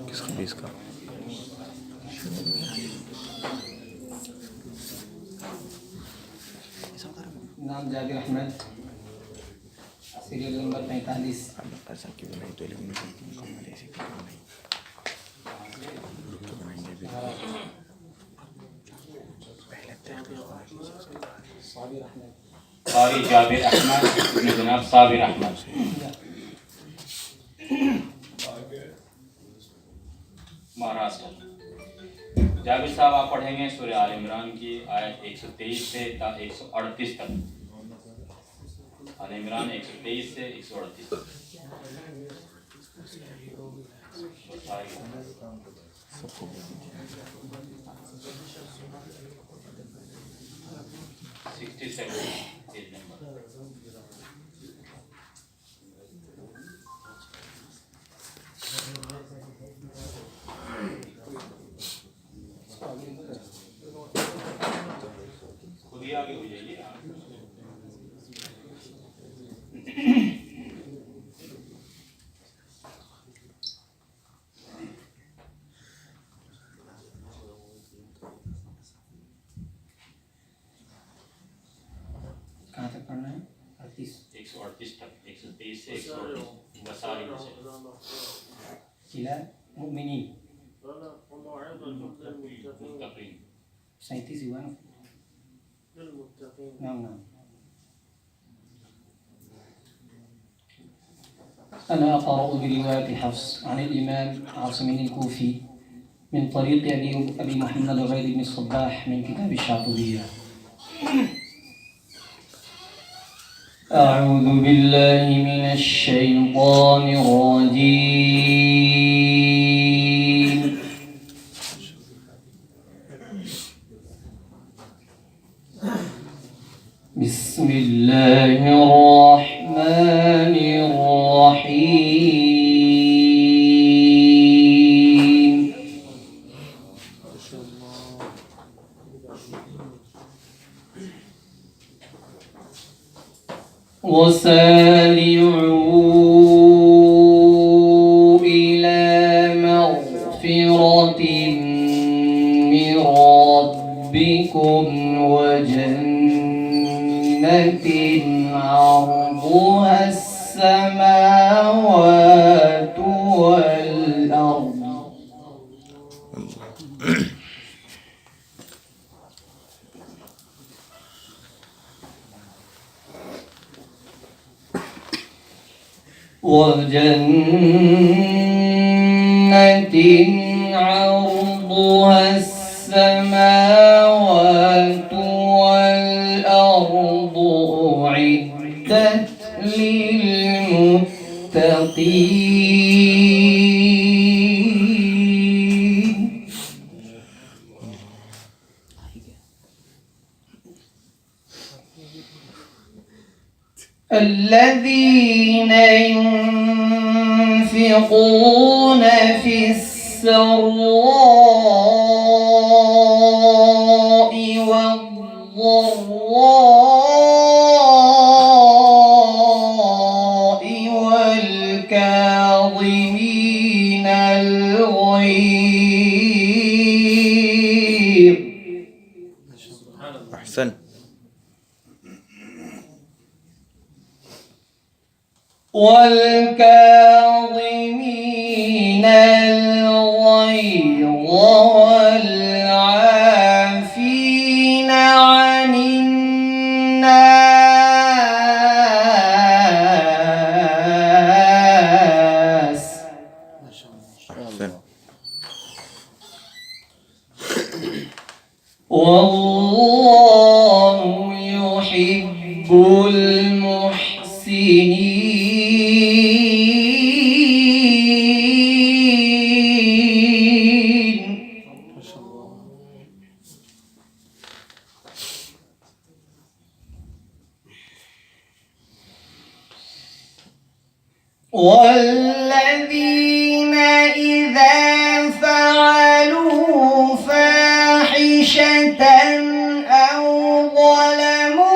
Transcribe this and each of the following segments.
किसका बीस का नाम जाबिर अहमद, सीरियल नंबर 45। ऐसा क्यों बनाई तो लेकिन मुकम्मल ऐसे क्यों बनाई ग्रुप तो बनाएंगे फिर पहले कारी जाबिर अहमद इब्न जनाब साबिर अहमद। महाराष्ट्र। जाबिर साहब आप पढ़ेंगे सूरह आल इमरान की आयत 123 से 138 तक। आल इमरान 123 से 138 तक। 67 पेज नंबर। खुद ही आगे हो जाइए। कहाँ तक पढ़ना है? 138 तक, 123 से 138 बसारी में से। इला मुमिनीन मुत्तकीन 37 हुआ ना? नाम أنا أقرأ برواية حفص عن الإمام عاصم الكوفي من طريق أبي محمد غير بن الصباح من كتاب الشاطبية. أعوذ بالله من الشيطان الرجيم. بسم الله الرحمن الرحيم. وسارعوا إلى مغفرة من ربكم وجنة عرضها السماوات والأرض وجنة عرضها السماوات والأرض أعدت للمتقين. الذين ينفقون في السراء والضراء والكاظمين الغيظ. أحسن. والكاظمين الغيظ والعافين عن الناس. أحسن. والله يحب المحسنين. والذين إذا فعلوا فاحشة معصية أو ظلموا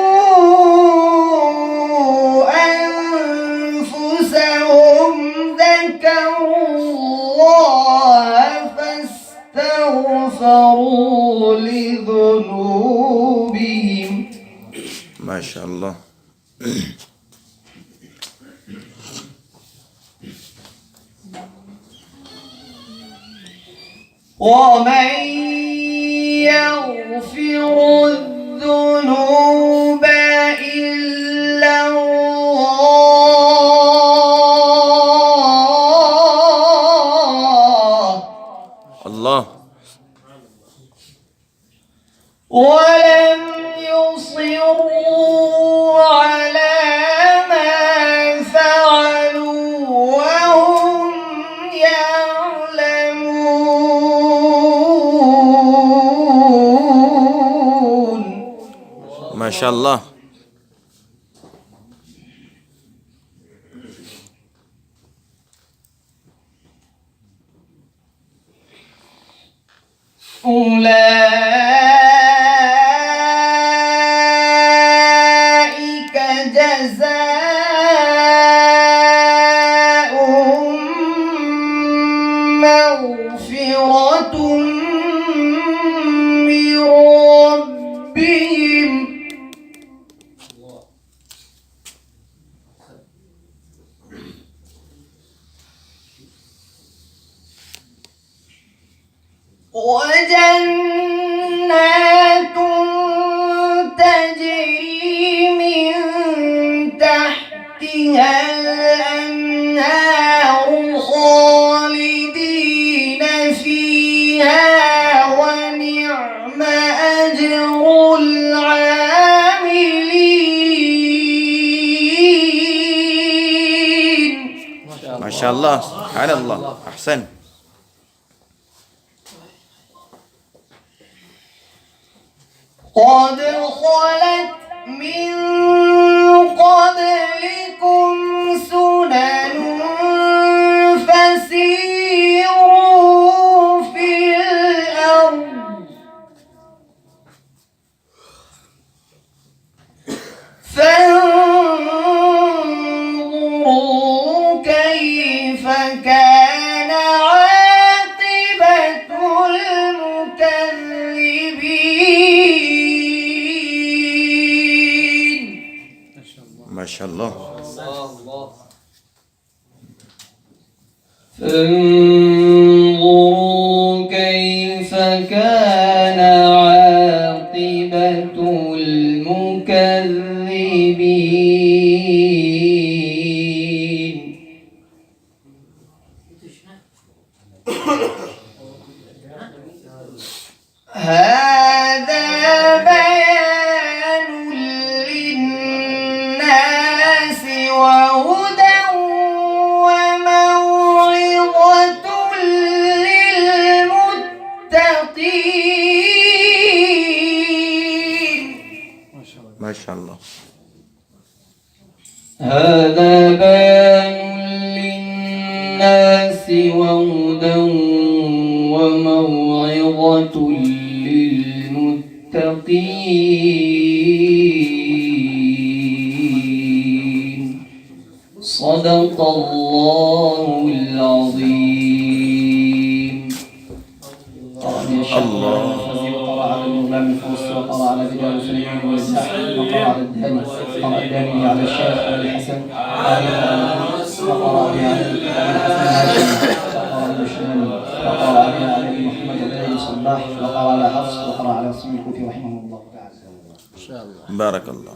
أنفسهم ذكروا الله فاستغفروا لذنوبهم. ما شاء الله. ومن يغفر الذنوب إلا الله الله. ولم يصروا على ما فعلوا وهم يعلمون. ما شاء الله. أولئك جزاؤهم مغفرة من ربهم وجنات تجري من تحتها الأنهار خالدين فيها ونعم أجر العاملين. ما شاء الله. سبحان الله. أحسن. قد خلت من قبلكم سنن فسيروا في الأرض فانظروا كيف كان عاقبة المكذبين. ما شاء الله. فانظروا كيف كان عاقبة المكذبين. هذا بيان للناس وهدى وموعظة للمتقين. ما شاء الله. هذا بيان للناس وهدى وموعظة للمتقين. صدق الله العظيم. الله. وقرأ على الإمام الفوسي وقرأ على رجال سليمان والزاح وقرأ على الداني وقرأ الداني على الشيخ علي الحسن وقرأ على الحسن هاشم وقرأ على الشمال وقرأ على أبي محمد بن صلاح وقرأ على حفص وقرأ على عاصم الكوفي رحمه الله تعالى. بارك الله.